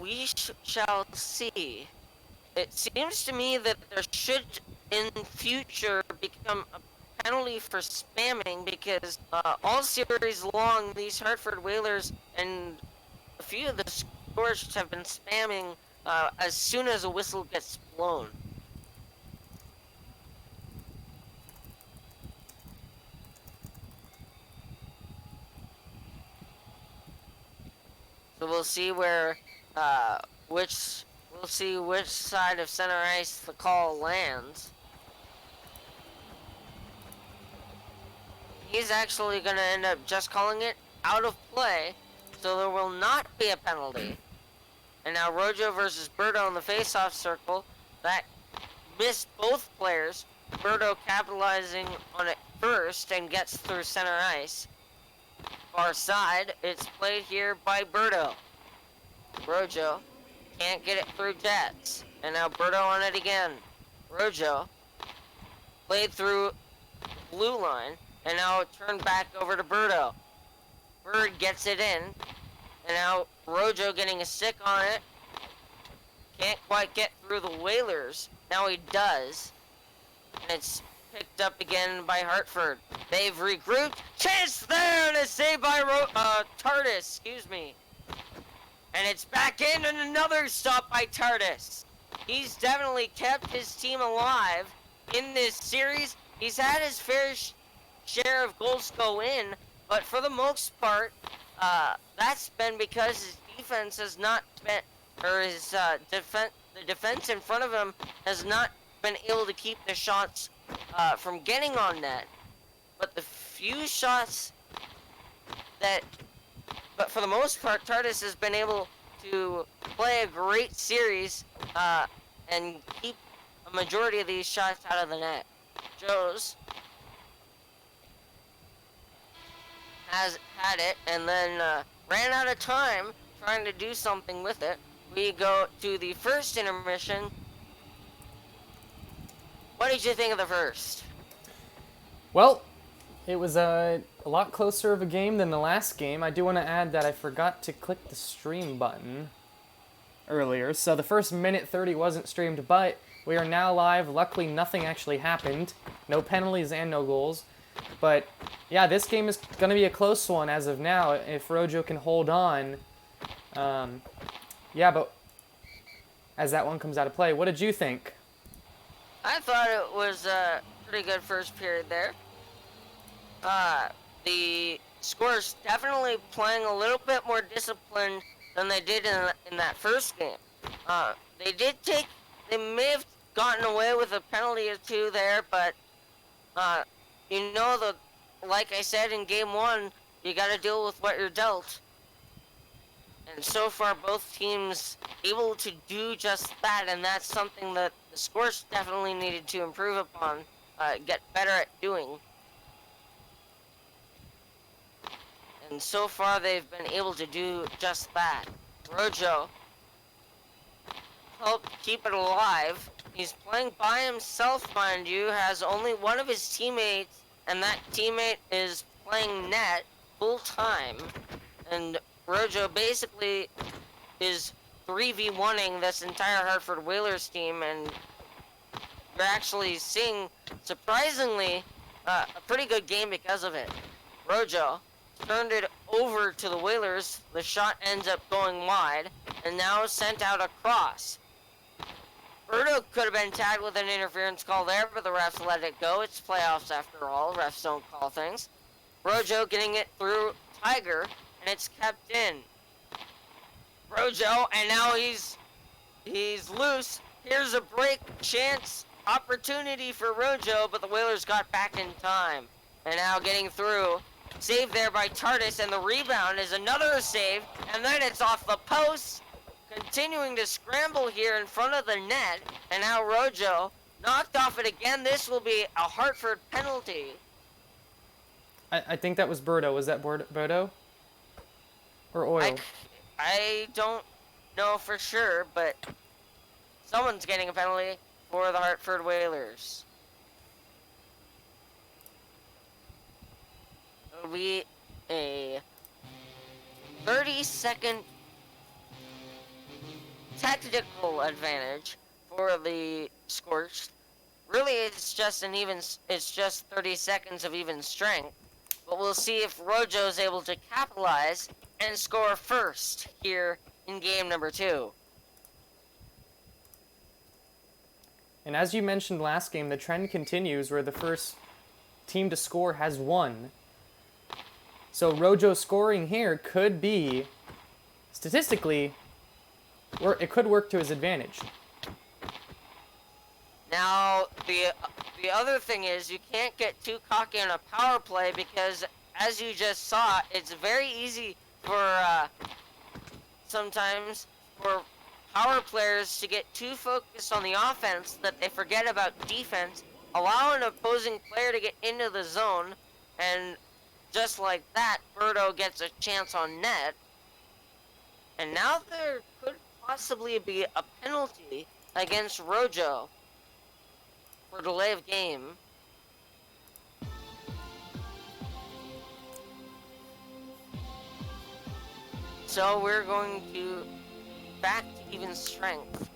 we shall see. It seems to me that there should, in future, become a penalty for spamming because all series long, these Hartford Whalers and a few of the Scorched have been spamming as soon as a whistle gets blown. So we'll see where we'll see which side of center ice the call lands. He's actually going to end up just calling it out of play, so there will not be a penalty. And now Rojo versus Berto in the face-off circle. That missed both players. Berto capitalizing on it first and gets through center ice. Far side, it's played here by Berto. Rojo can't get it through Jets. And now Berto on it again. Rojo played through blue line. And now turned back over to Berto. Bird gets it in. And now Rojo getting a stick on it. Can't quite get through the Whalers. Now he does. And it's picked up again by Hartford. They've regrouped. Chance there and a save by Tardis, excuse me. And it's back in and another stop by Tardis. He's definitely kept his team alive in this series. He's had his fair share of goals go in, but for the most part, that's been because his defense has not been, or his the defense in front of him has not been able to keep the shots from getting on net. But the few shots but for the most part, Tardis has been able to play a great series and keep a majority of these shots out of the net. Joe's has had it and then ran out of time trying to do something with it. We go to the first intermission. What did you think of the first? Well, it was a lot closer of a game than the last game. I do want to add that I forgot to click the stream button earlier, so the first minute 30 wasn't streamed, but we are now live. Luckily, nothing actually happened. No penalties and no goals. But yeah, this game is going to be a close one as of now if Rojo can hold on. Yeah, but as that one comes out of play, what did you think? I thought it was a pretty good first period there. The Scorched definitely playing a little bit more disciplined than they did in that first game. They may have gotten away with a penalty or two there, but like I said in game one, you got to deal with what you're dealt. And so far, both teams able to do just that, and that's something that the Scorched definitely needed to improve upon, get better at doing. And so far, they've been able to do just that. Rojo helped keep it alive. He's playing by himself, mind you, has only one of his teammates, and that teammate is playing net full time. And Rojo basically is 3v1ing this entire Hartford Whalers team, and you're actually seeing, surprisingly, a pretty good game because of it. Rojo turned it over to the Whalers. The shot ends up going wide, and now sent out across. Berto could have been tagged with an interference call there, but the refs let it go. It's playoffs after all. Refs don't call things. Rojo getting it through Tiger, and it's kept in. Rojo, and now he's loose. Here's a break chance opportunity for Rojo, but the Whalers got back in time. And now getting through. Save there by Tardis, and the rebound is another save, and then it's off the post. Continuing to scramble here in front of the net, and now Rojo knocked off it again. This will be a Hartford penalty. I think that was Berto. Was that Berto? Or Oil? I don't know for sure, but someone's getting a penalty for the Hartford Whalers. It'll be a 30-second tactical advantage for the Scorched. Really, it's just 30 seconds of even strength. But we'll see if Rojo is able to capitalize and score first here in game number 2. And as you mentioned last game, the trend continues where the first team to score has won. So Rojo scoring here could be, statistically, it could work to his advantage. Now, the other thing is you can't get too cocky on a power play because, as you just saw, it's very easy for sometimes for power players to get too focused on the offense that they forget about defense, allow an opposing player to get into the zone, and just like that, Birdo gets a chance on net. And now there could possibly be a penalty against Rojo for delay of game. So we're going to back to even strength,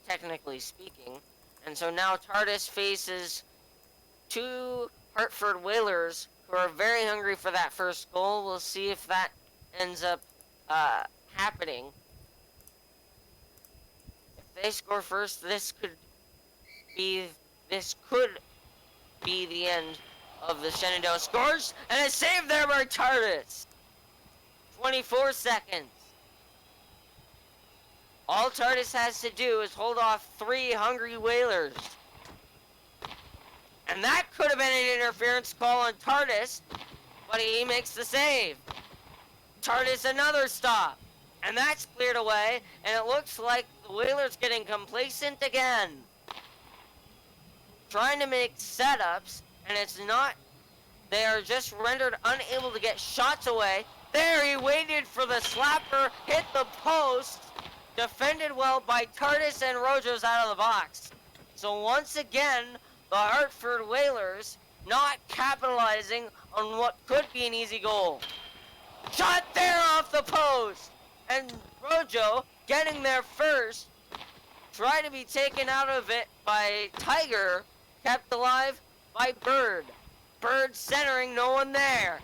technically speaking. And so now TARDIS faces 2 Hartford Whalers who are very hungry for that first goal. We'll see if that ends up happening. If they score first, this could be the end of the Shenandoah Scorched, and a save there by TARDIS. 24 seconds. All TARDIS has to do is hold off 3 hungry Whalers. And that could have been an interference call on TARDIS, but he makes the save. TARDIS another stop. And that's cleared away, and it looks like the Whalers getting complacent again. Trying to make setups, and it's not. They are just rendered unable to get shots away. There, he waited for the slapper, hit the post, defended well by TARDIS, and Rojo's out of the box. So once again, the Hartford Whalers not capitalizing on what could be an easy goal. Shot there off the post! And Rojo getting there first, tried to be taken out of it by Tiger, kept alive by Bird. Bird centering, no one there.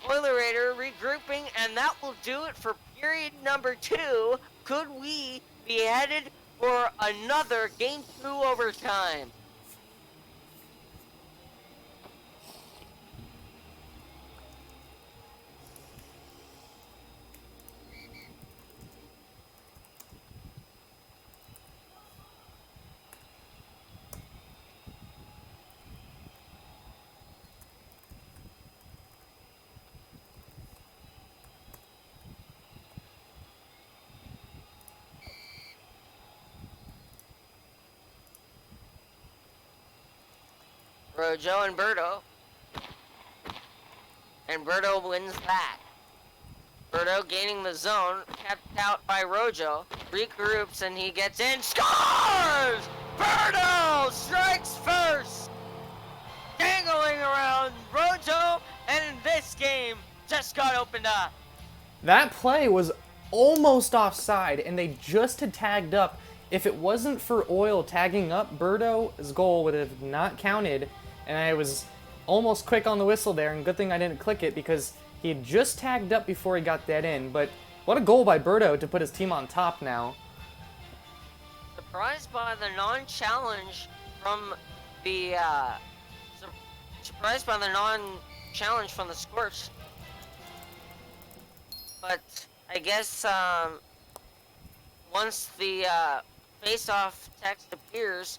Oilerator regrouping, and that will do it for period number 2. Could we be headed for another game 2 overtime? Rojo and Birdo. And Birdo wins that. Birdo gaining the zone, kept out by Rojo, regroups and he gets in, scores! Birdo strikes first! Dangling around Rojo, and this game just got opened up. That play was almost offside, and they just had tagged up. If it wasn't for Oil tagging up, Birdo's goal would have not counted, and I was almost quick on the whistle there, and good thing I didn't click it because he had just tagged up before he got that in. But what a goal by Birdo to put his team on top now. Surprised by the non-challenge from the Scorched. But I guess once the face-off text appears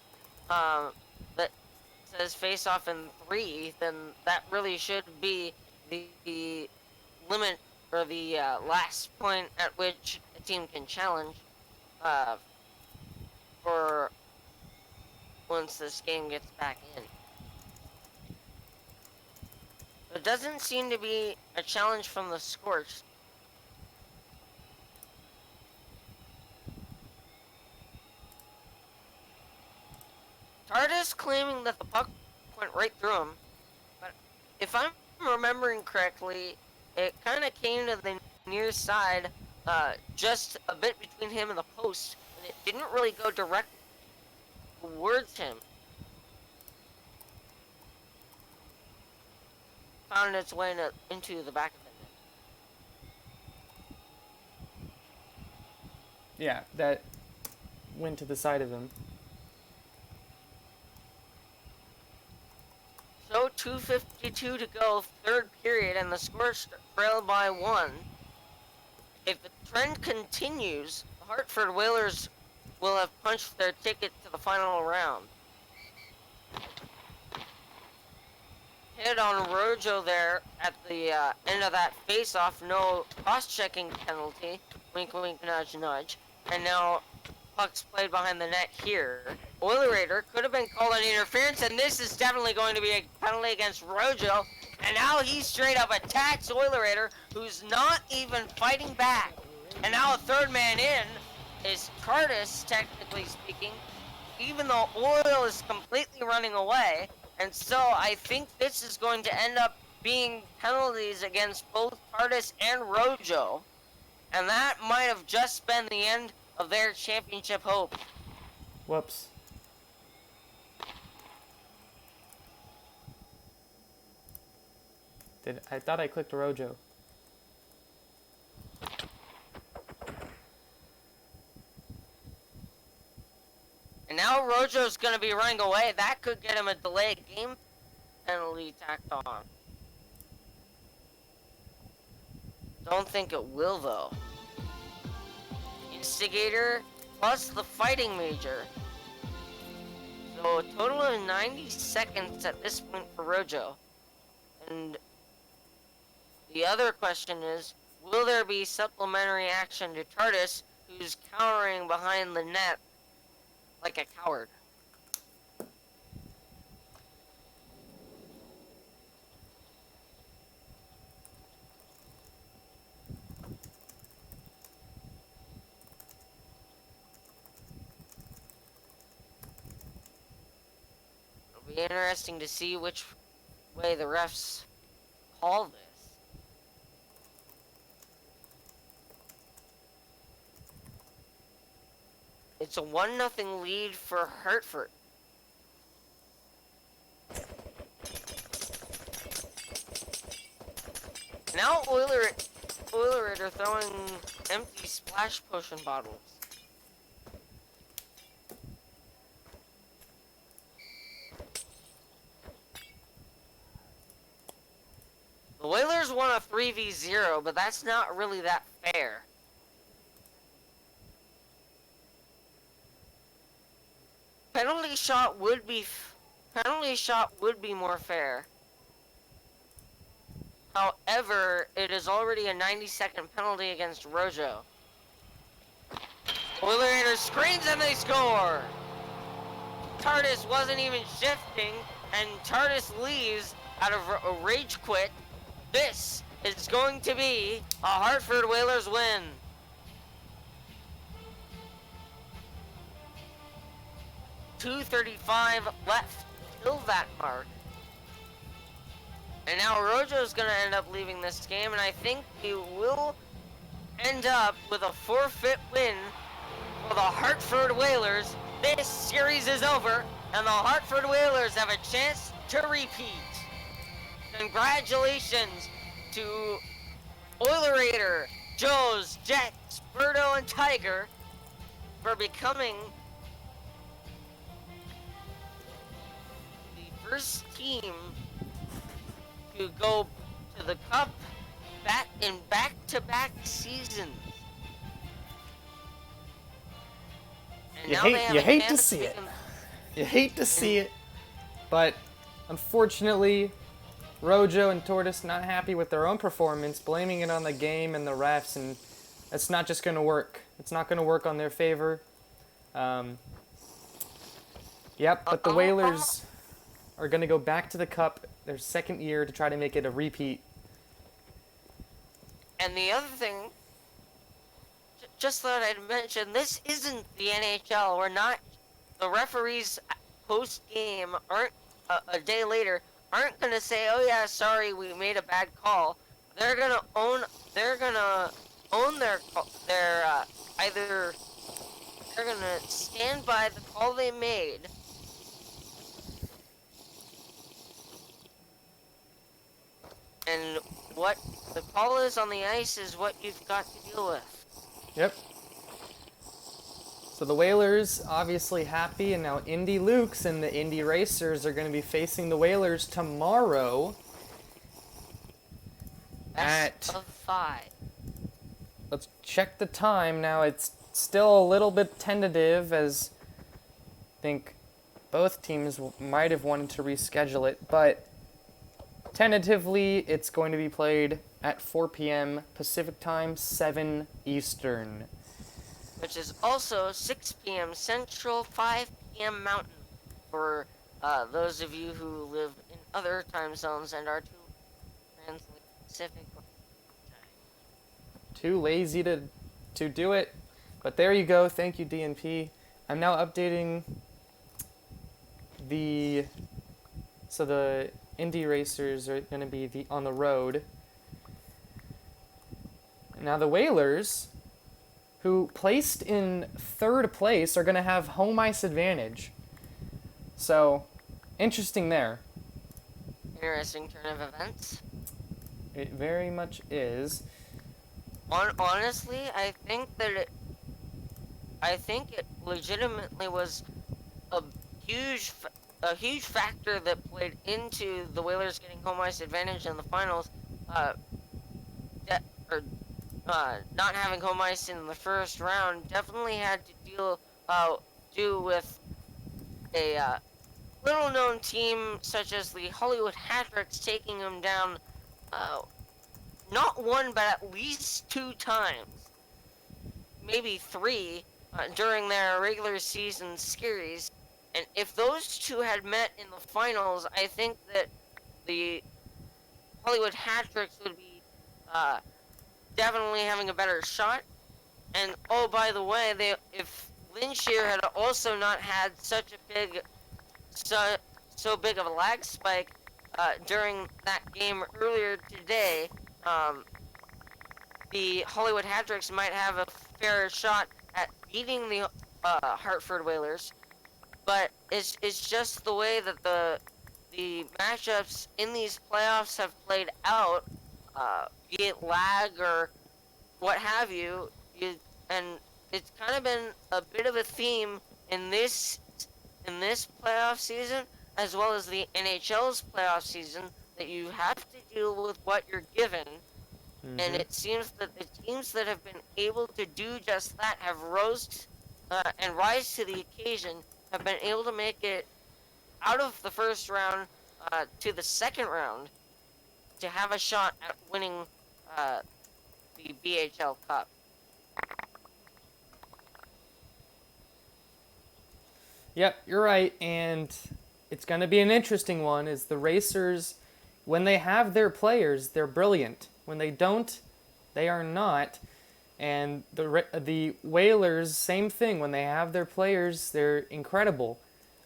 that says face-off in 3, then that really should be the limit or the last point at which a team can challenge for once this game gets back in. There doesn't seem to be a challenge from the Scorched. TARDIS claiming that the puck went right through him, but if I'm remembering correctly, it kind of came to the near side just a bit between him and the post, and it didn't really go direct towards him. Found its way into the back of the net. Yeah, that went to the side of him. So 2:52 to go, third period, and the Scorched trailed by 1. If the trend continues, the Hartford Whalers will have punched their ticket to the final round. Hit on Rojo there at the end of that face-off, no cross-checking penalty, wink wink nudge nudge, and now puck's played behind the net here. Oilerator could have been called an interference, and this is definitely going to be a penalty against Rojo, and now he straight up attacks Oilerator, who's not even fighting back. And now a third man in is Curtis, technically speaking, even though Oil is completely running away. And so I think this is going to end up being penalties against both Curtis and Rojo. And that might have just been the end of their championship hope. Whoops. I thought I clicked Rojo. And now Rojo's going to be running away. That could get him a delayed game penalty tacked on. Don't think it will, though. Instigator plus the fighting major. So a total of 90 seconds at this point for Rojo. And the other question is, will there be supplementary action to Tardis, who's cowering behind the net like a coward? It'll be interesting to see which way the refs call this. It's a 1-0 lead for Hartford. Now Oilerator throwing empty splash potion bottles. The Whalers won a 3v0, but that's not really that fair. Penalty shot would be more fair. However, it is already a 90-second penalty against Rojo. Oilerator screens and they score! Tardis wasn't even shifting, and Tardis leaves out of a rage quit. This is going to be a Hartford Whalers win. .235 left till that mark. And now Rojo's going to end up leaving this game, and I think he will end up with a forfeit win for the Hartford Whalers. This series is over, and the Hartford Whalers have a chance to repeat. Congratulations to Oilerator, Joes, Jets, Birdo, and Tiger for becoming the first team to go to the Cup in back-to-back seasons. And You now they hate have you a hate to chance see it. become- You hate to see it, but unfortunately, Rojo and Tortoise not happy with their own performance, blaming it on the game and the refs, and it's not just going to work. It's not going to work on their favor. Yep, but the Whalers are going to go back to the Cup their second year to try to make it a repeat. And the other thing, just thought I'd mention, this isn't the NHL. We're not, the referees post-game aren't, a day later, aren't going to say, oh yeah, sorry, we made a bad call. They're going to own their either they're gonna stand by the call they made, and what the call is on the ice is what you've got to deal with. Yep. So the Whalers obviously happy, and now Indy Lukes and the Indy Racers are going to be facing the Whalers tomorrow Best of 5. Let's check the time. Now it's still a little bit tentative, as I think both teams might have wanted to reschedule it, but tentatively it's going to be played at 4 p.m. Pacific Time, 7 Eastern. Which is also 6 p.m. Central, 5 p.m. Mountain, for those of you who live in other time zones and are too translate Pacific. Too lazy to do it, but there you go. Thank you, DNP. I'm now updating the Indy Racers are going to be on the road. Now the Whalers, who placed in 3rd place, are going to have home ice advantage. So, interesting there. Interesting turn of events. It very much is. Honestly, I think it legitimately was a huge factor that played into the Whalers getting home ice advantage in the finals. Not having home ice in the first round definitely had to do with a little-known team such as the Hollywood Hatricks taking them down, not one but at least 2 times, maybe 3, during their regular season series. And if those two had met in the finals, I think that the Hollywood Hatricks would be definitely having a better shot. And oh, by the way, if Linshear had also not had such a big, so big of a lag spike during that game earlier today, the Hollywood Hatricks might have a fair shot at beating the Hartford Whalers. But it's just the way that the matchups in these playoffs have played out, be it lag or what have you, and it's kind of been a bit of a theme in this playoff season, as well as the NHL's playoff season, that you have to deal with what you're given. Mm-hmm. And it seems that the teams that have been able to do just that have rise to the occasion, have been able to make it out of the first round to the second round to have a shot at winning the BHL Cup. Yep, you're right, and it's going to be an interesting one. Is the Racers, when they have their players, they're brilliant. When they don't, they are not. And the Whalers, same thing. When they have their players, they're incredible.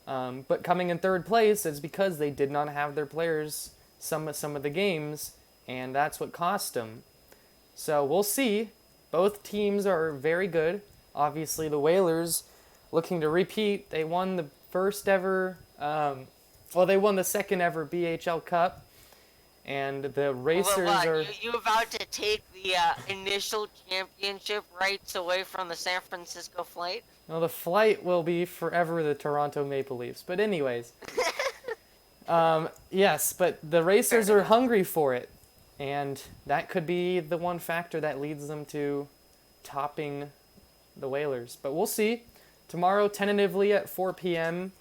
But coming in 3rd place is because they did not have their players some of the games, and that's what cost them. So we'll see. Both teams are very good. Obviously, the Whalers looking to repeat. They won the first ever, they won the second ever BHL Cup. And the Racers are... You about to take the initial championship rights away from the San Francisco Flight? Well, the Flight will be forever the Toronto Maple Leafs. But anyways, yes, but the Racers are hungry for it. And that could be the one factor that leads them to topping the Whalers. But we'll see. Tomorrow, tentatively at 4 p.m.,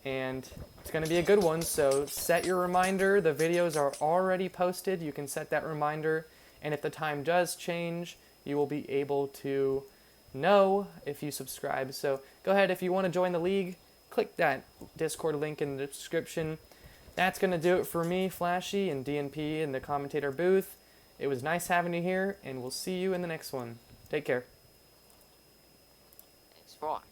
and it's going to be a good one, so set your reminder. The videos are already posted. You can set that reminder, and if the time does change, you will be able to know if you subscribe. So go ahead, if you want to join the league, click that Discord link in the description. That's going to do it for me, Flashee, and DNP in the commentator booth. It was nice having you here, and we'll see you in the next one. Take care. Thanks for watching.